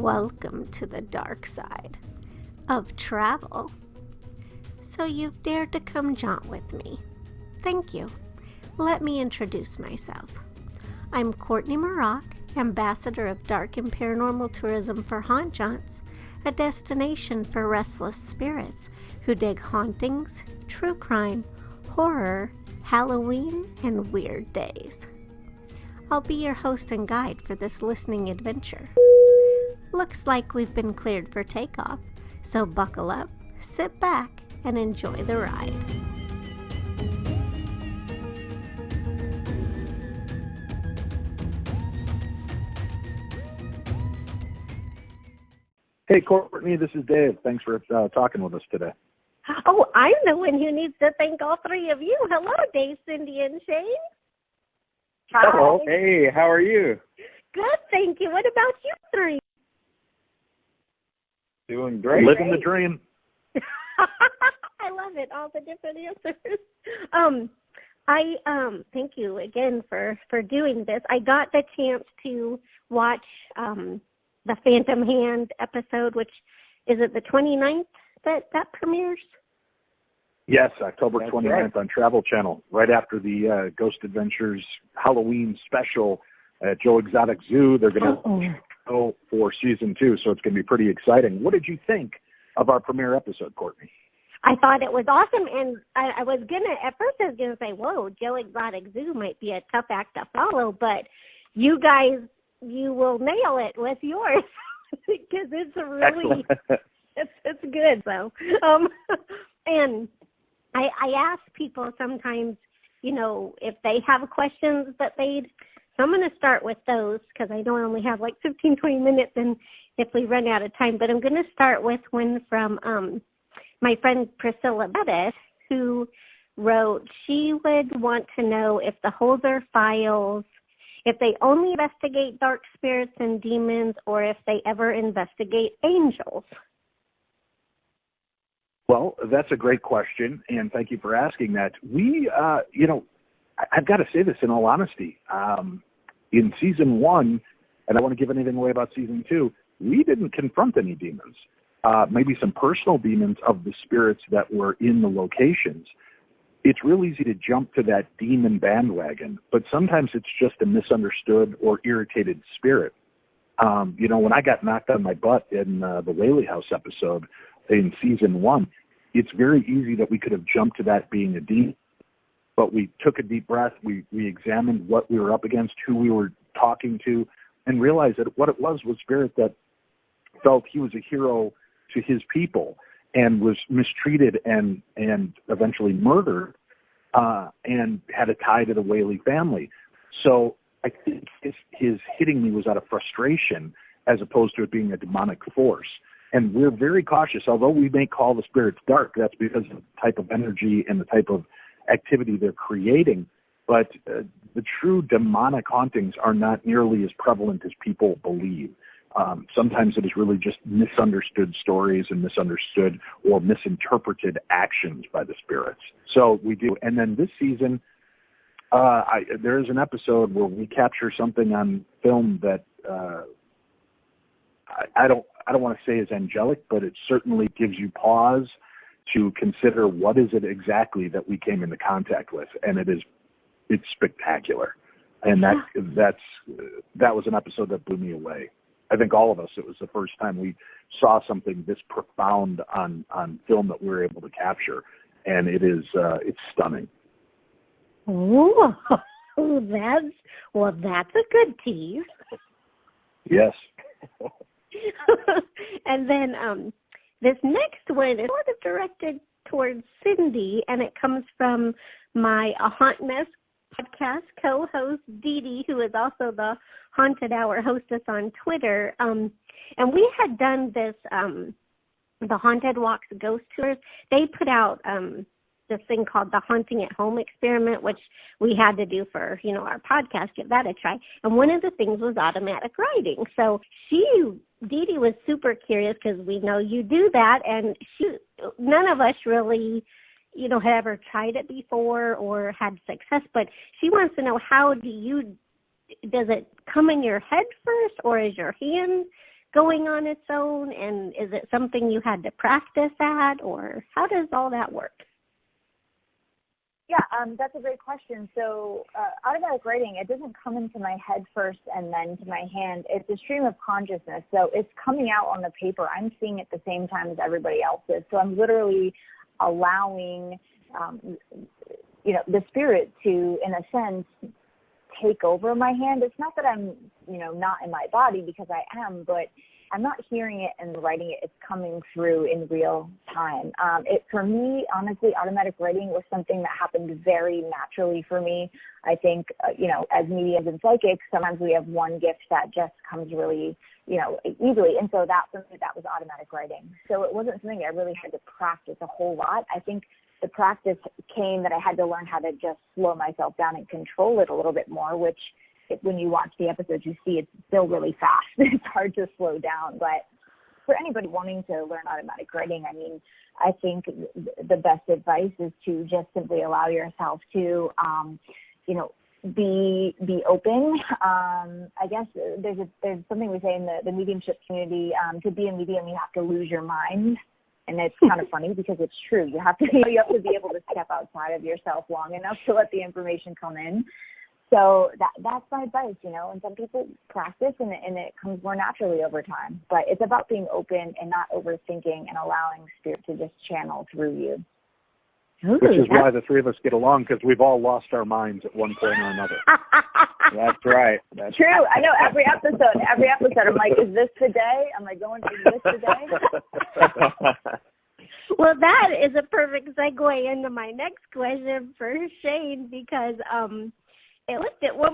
Welcome to the dark side of travel. So you've dared to come jaunt with me. Thank you. Let me introduce myself. I'm Courtney Maroc, Ambassador of Dark and Paranormal Tourism for Haunt Jaunts, a destination for restless spirits who dig hauntings, true crime, horror, Halloween, and weird days. I'll be your host and guide for this listening adventure. Looks like we've been cleared for takeoff, so buckle up, sit back, and enjoy the ride. Hey, Courtney, this is Dave. Thanks for talking with us today. Oh, I'm the one who needs to thank all three of you. Hello, Dave, Cindy, and Shane. Hi. Hello. Hey, how are you? Good, thank you. What about you three? Doing great. Living the dream. I love it. All the different answers. Thank you again for doing this. I got the chance to watch the Phantom Hand episode, which is it the 29th that premieres? Yes, October 29th on Travel Channel, right after the Ghost Adventures Halloween special at Joe Exotic Zoo. They're going to go for season 2, so it's going to be pretty exciting. What did you think of our premiere episode, Courtney? I thought it was awesome, and I was going to, at first I was going to say, whoa, Joe Exotic Zoo might be a tough act to follow, but you guys, you will nail it with yours, because it's really, it's good, so, and I ask people sometimes, you know, if they have questions that so I'm going to start with those because I know I only have like 15, 20 minutes and if we run out of time, but I'm going to start with one from my friend Priscilla Bettis, who wrote, she would want to know if the Holzer Files, if they only investigate dark spirits and demons or if they ever investigate angels. Well, that's a great question, and thank you for asking that. We, I've got to say this in all honesty. In season 1, and I don't want to give anything away about season 2, we didn't confront any demons. Maybe some personal demons of the spirits that were in the locations. It's real easy to jump to that demon bandwagon, but sometimes it's just a misunderstood or irritated spirit. When I got knocked on my butt in the Whaley House episode in season 1, it's very easy that we could have jumped to that being a demon, but we took a deep breath, we examined what we were up against, who we were talking to, and realized that what it was spirit that felt he was a hero to his people and was mistreated and eventually murdered and had a tie to the Whaley family. So I think his hitting me was out of frustration as opposed to it being a demonic force. And we're very cautious. Although we may call the spirits dark, that's because of the type of energy and the type of activity they're creating. But the true demonic hauntings are not nearly as prevalent as people believe. Sometimes it is really just misunderstood stories and misunderstood or misinterpreted actions by the spirits. So we do. And then this season, there is an episode where we capture something on film that I don't want to say is angelic, but it certainly gives you pause to consider what is it exactly that we came into contact with, and it's spectacular. And that was an episode that blew me away. I think all of us, it was the first time we saw something this profound on film that we were able to capture, and it's stunning. Oh, that's a good tease. Yes. And then this next one is sort of directed towards Cindy, and it comes from my A Haunt Mess podcast co-host, Dee Dee, who is also the Haunted Hour hostess on Twitter. And we had done this, the Haunted Walks Ghost Tours. They put out this thing called the Haunting at Home experiment, which we had to do for, our podcast, give that a try. And one of the things was automatic writing. So Dee Dee was super curious because we know you do that, and none of us really, had ever tried it before or had success, but she wants to know, does it come in your head first, or is your hand going on its own? And is it something you had to practice at, or how does all that work? Yeah, that's a great question. So automatic writing, it doesn't come into my head first and then to my hand. It's a stream of consciousness. So it's coming out on the paper. I'm seeing it at the same time as everybody else is. So I'm literally allowing, the spirit to, in a sense, take over my hand. It's not that I'm, not in my body, because I am, but I'm not hearing it and writing it. It's coming through in real time. For me, honestly, automatic writing was something that happened very naturally for me. I think, as mediums and psychics, sometimes we have one gift that just comes really, easily. And so that, for me, that was automatic writing. So it wasn't something I really had to practice a whole lot. I think the practice came that I had to learn how to just slow myself down and control it a little bit more, which when you watch the episodes, you see it's still really fast. It's hard to slow down. But for anybody wanting to learn automatic writing, I think the best advice is to just simply allow yourself to, be open. I guess there's something we say in the mediumship community, to be a medium, you have to lose your mind. And it's kind of funny because it's true. You have to be able to step outside of yourself long enough to let the information come in. So that's my advice, and some people practice and it comes more naturally over time. But it's about being open and not overthinking and allowing spirit to just channel through you. Which is why the three of us get along, because we've all lost our minds at one point or another. That's right. That's true. I know every episode, I'm like, is this today? Am I going through this today? Well, that is a perfect segue into my next question for Shane, because it looked at one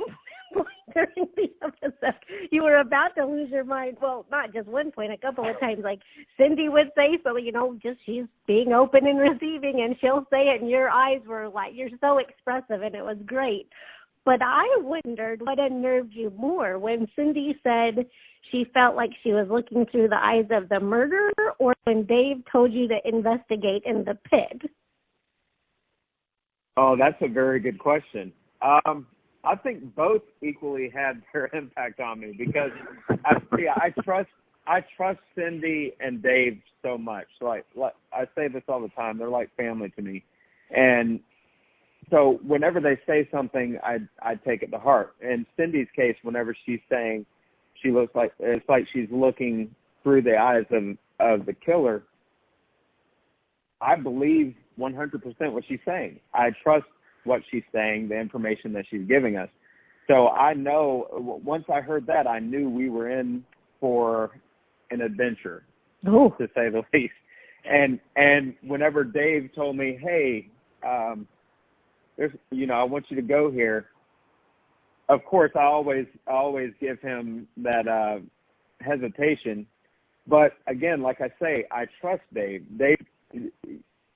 point during the episode, you were about to lose your mind. Well, not just one point, a couple of times. Like Cindy would say, so just she's being open and receiving, and she'll say it, and your eyes were like, you're so expressive, and it was great. But I wondered what unnerved you more, when Cindy said she felt like she was looking through the eyes of the murderer, or when Dave told you to investigate in the pit? Oh, that's a very good question. I think both equally had their impact on me, because I trust Cindy and Dave so much. Like I say this all the time, they're like family to me, and so whenever they say something, I take it to heart. In Cindy's case, whenever she's saying she looks like, it's like she's looking through the eyes of the killer, I believe 100% what she's saying. I trust what she's saying, the information that she's giving us. So I know, once I heard that, I knew we were in for an adventure, to say the least. And whenever Dave told me, hey, there's, I want you to go here, of course I always give him that hesitation. But again, like I say, I trust Dave.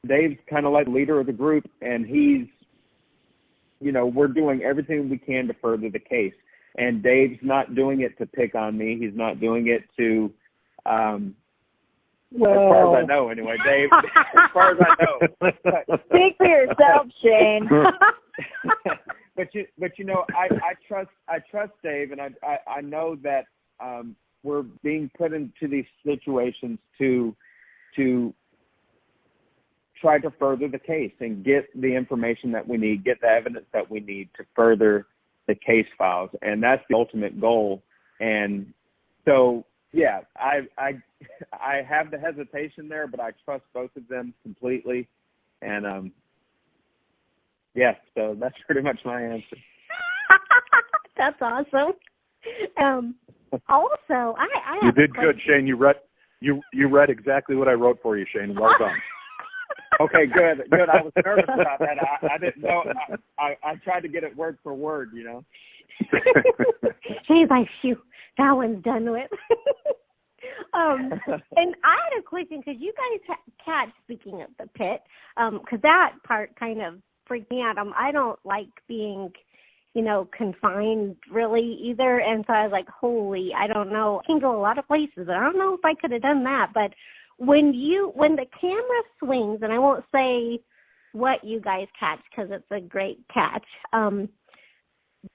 Dave's kind of like leader of the group, and he's, we're doing everything we can to further the case. And Dave's not doing it to pick on me. He's not doing it to, as far as I know, anyway, Dave, as far as I know. Speak for yourself, Shane. But I trust Dave, and I know that we're being put into these situations to try to further the case and get the information that we need, get the evidence that we need to further the case files. And that's the ultimate goal. And so, yeah, I have the hesitation there, but I trust both of them completely. And, so that's pretty much my answer. That's awesome. Also, I you did good, Shane. You read exactly what I wrote for you, Shane. Well done. Okay, good. I was nervous about that. I didn't know. I tried to get it word for word, Shane's like, phew, that one's done with. And I had a question, because you guys catch, speaking of the pit, because that part kind of freaked me out. I don't like being, confined really either. And so I was like, holy, I don't know. I can go a lot of places, but I don't know if I could have done that. But when the camera swings, and I won't say what you guys catch because it's a great catch,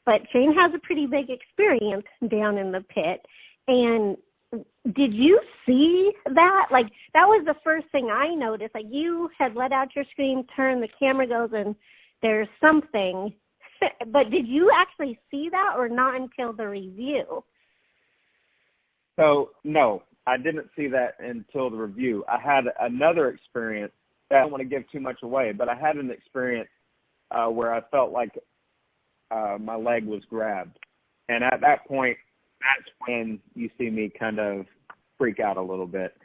but Shane has a pretty big experience down in the pit. And did you see that? Like, that was the first thing I noticed. Like, you had let out your scream, turn, the camera goes, and there's something. But did you actually see that or not until the review? So, no, I didn't see that until the review. I had another experience. I don't want to give too much away, but I had an experience where I felt like my leg was grabbed. And at that point, that's when you see me kind of freak out a little bit.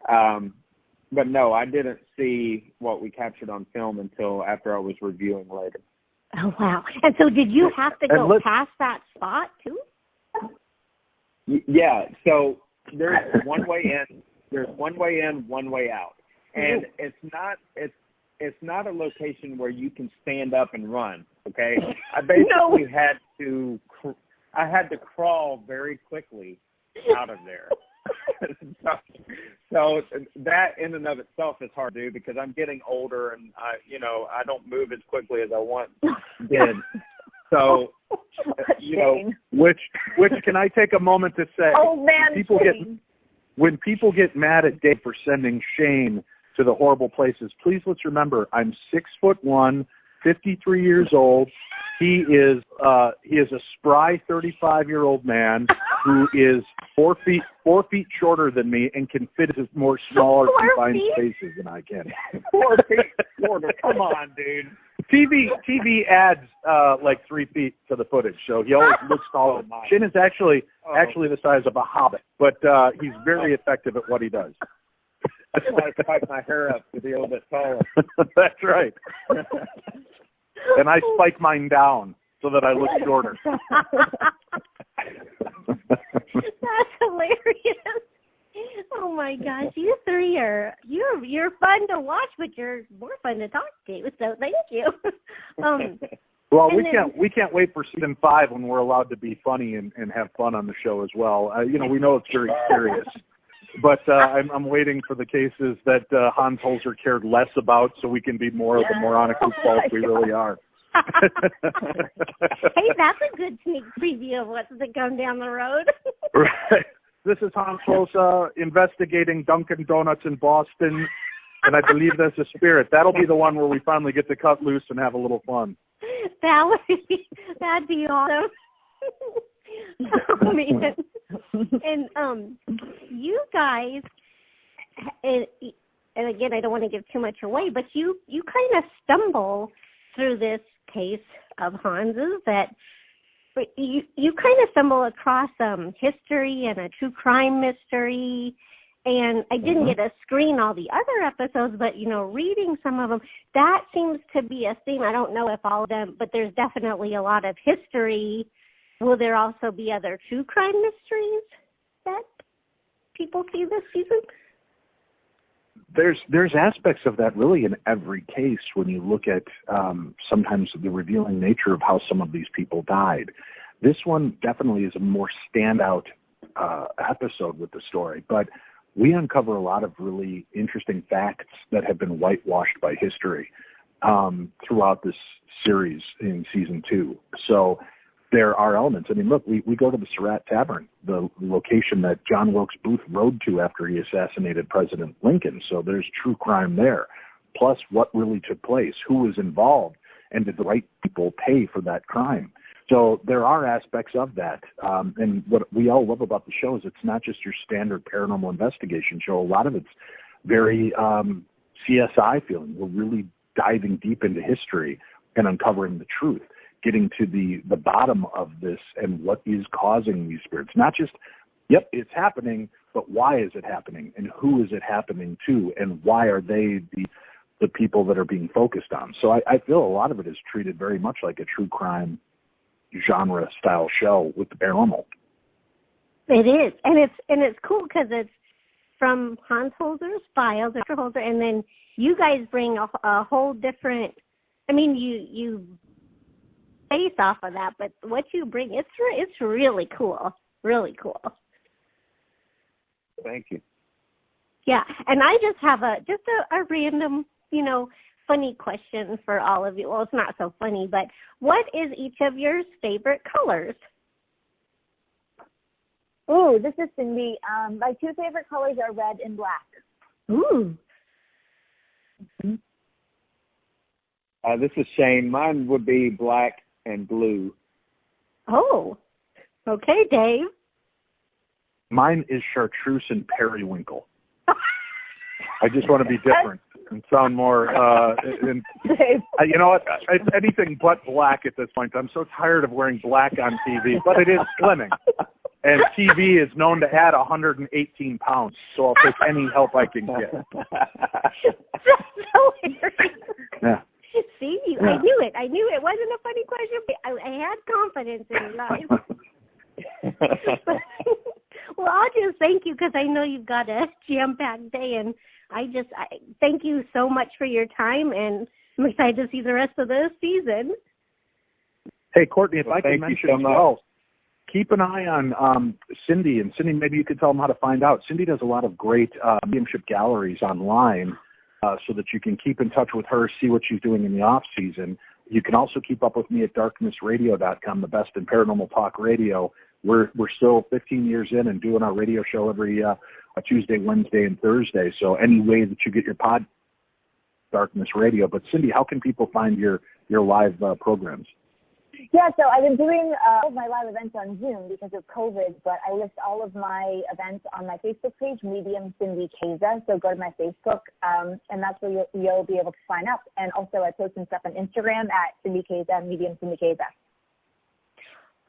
But no, I didn't see what we captured on film until after I was reviewing later. Oh, wow. And so did you have to go past that spot, too? Yeah. So there's one way in, one way out. And it's not a location where you can stand up and run, okay? I basically had to crawl very quickly out of there. so that in and of itself is hard to do because I'm getting older and I don't move as quickly as I once did. So which can I take a moment to say? Oh man, when people get mad at Dave for sending Shane to the horrible places, please let's remember I'm 6'1", 53 years old. He is a spry 35-year-old man who is 4 feet shorter than me and can fit into more smaller confined spaces than I can. 4 feet shorter. Come on, dude. TV adds like 3 feet to the footage, so he always looks taller. Shin is actually the size of a hobbit, but he's very effective at what he does. That's why I spike my hair up to be a little bit taller. That's right. And I spike mine down so that I look shorter. That's hilarious. Oh my gosh, you three you're fun to watch, but you're more fun to talk to. So thank you. Well, we can't wait for season 5 when we're allowed to be funny and have fun on the show as well. We know it's very serious, but I'm waiting for the cases that Hans Holzer cared less about, so we can be more of the moronic goofballs we really are. Hey, that's a good sneak preview of what's to come down the road. Right. This is Hans Holzer investigating Dunkin' Donuts in Boston, and I believe there's a spirit. That'll be the one where we finally get to cut loose and have a little fun. That'd be awesome. Oh, man. And you guys, and again, I don't want to give too much away, but you kind of stumble through this case of Hans's that you kind of stumble across history and a true crime mystery. And I didn't get to screen all the other episodes, but, reading some of them, that seems to be a theme. I don't know if all of them, but there's definitely a lot of history. Will there also be other true crime mysteries that people see this season? There's aspects of that really in every case when you look at sometimes the revealing nature of how some of these people died. This one definitely is a more standout episode with the story, but we uncover a lot of really interesting facts that have been whitewashed by history throughout this series in season 2. So there are elements. I mean, look, we go to the Surratt Tavern, the location that John Wilkes Booth rode to after he assassinated President Lincoln. So there's true crime there. Plus what really took place, who was involved, and did the right people pay for that crime? So there are aspects of that. And what we all love about the show is it's not just your standard paranormal investigation show. A lot of it's very CSI feeling. We're really diving deep into history and uncovering the truth, getting to the bottom of this and what is causing these spirits. Not just, yep, it's happening, but why is it happening? And who is it happening to? And why are they the people that are being focused on? So I feel a lot of it is treated very much like a true crime genre style show with the paranormal. It is, and it's cool because it's from Hans Holzer's files, Dr. Holzer, and then you guys bring a whole different. I mean, you base off of that, but what you bring, it's really cool, really cool. Thank you. Yeah, and I just have a random, funny question for all of you. Well, it's not so funny, but what is each of your favorite colors? Ooh, this is Cindy. My two favorite colors are red and black. Ooh. This is Shane. Mine would be black and blue. Oh. Okay, Dave. Mine is chartreuse and periwinkle. I just want to be different and sound more. You know what? It's anything but black at this point. I'm so tired of wearing black on TV, but it is slimming. And TV is known to add 118 pounds, so I'll take any help I can get. That's hilarious. Yeah. See, I knew it. I knew it wasn't a funny question, but I had confidence in life. Well, I'll just thank you because I know you've got a jam-packed day, and I thank you so much for your time, and I'm excited to see the rest of the season. Hey, Courtney, if I can mention as well, keep an eye on Cindy. And Cindy, maybe you could tell them how to find out. Cindy does a lot of great mediumship galleries online so that you can keep in touch with her, see what she's doing in the off-season. You can also keep up with me at darknessradio.com, the best in paranormal talk radio. We're still 15 years in and doing our radio show every Tuesday, Wednesday, and Thursday. So any way that you get your pod, Darkness Radio. But Cindy, how can people find your live programs? Yeah, so I've been doing all of my live events on Zoom because of COVID, but I list all of my events on my Facebook page, Medium Cindy Kaza. So go to my Facebook, and that's where you'll be able to sign up. And also I post some stuff on Instagram at Cindy Kaza, Medium Cindy Kaza.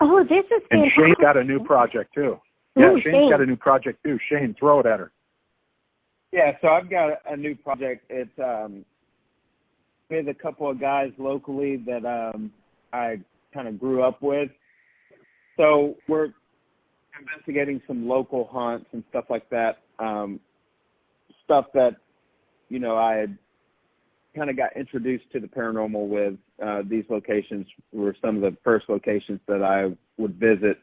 Oh, this is fantastic. And Shane's got a new project, too. Yeah, Shane's got a new project, too. Shane, throw it at her. Yeah, so I've got a new project. It's with a couple of guys locally that I kind of grew up with. So we're investigating some local haunts and stuff like that. Stuff that, you know, I had kind of got introduced to the paranormal with. These locations were some of the first locations that I would visit.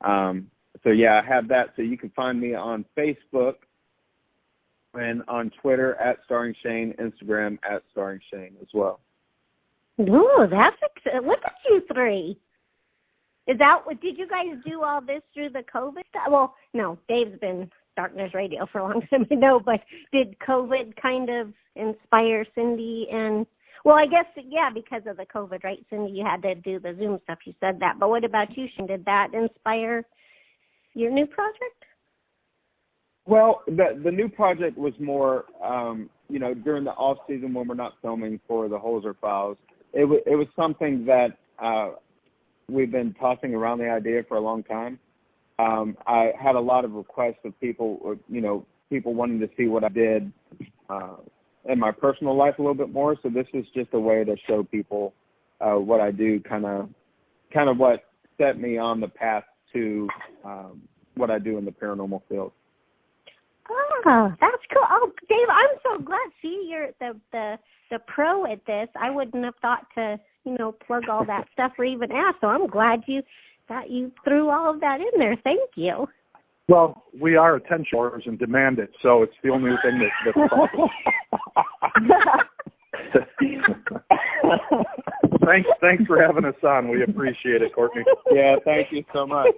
So yeah, I have that. So you can find me on Facebook and on Twitter at Starring Shane, Instagram at Starring Shane as well. Oh, that's exciting. Look at you three. Is that what, did you guys do all this through the COVID stuff? Well, no, Dave's been Darkness Radio for a long time, I know, but did COVID kind of inspire Cindy and, well, I guess, yeah, because of the COVID, right, Cindy, you had to do the Zoom stuff, you said that, but what about you, Shane? Did that inspire your new project? Well, the new project was more, you know, during the off season when we're not filming for the Holzer Files. It was something that we've been tossing around the idea for a long time. I had a lot of requests of people, you know, people wanting to see what I did in my personal life a little bit more. So this is just a way to show people what I do, kind of what set me on the path to what I do in the paranormal field. Oh, that's cool. Oh, Dave, I'm so glad. See, you're the pro at this. I wouldn't have thought to, you know, plug all that stuff or even ask. So I'm glad you threw all of that in there. Thank you. Well, we are attention whores and demand it, so it's the only thing that's possible. Thanks for having us on. We appreciate it, Courtney. Yeah, thank you so much.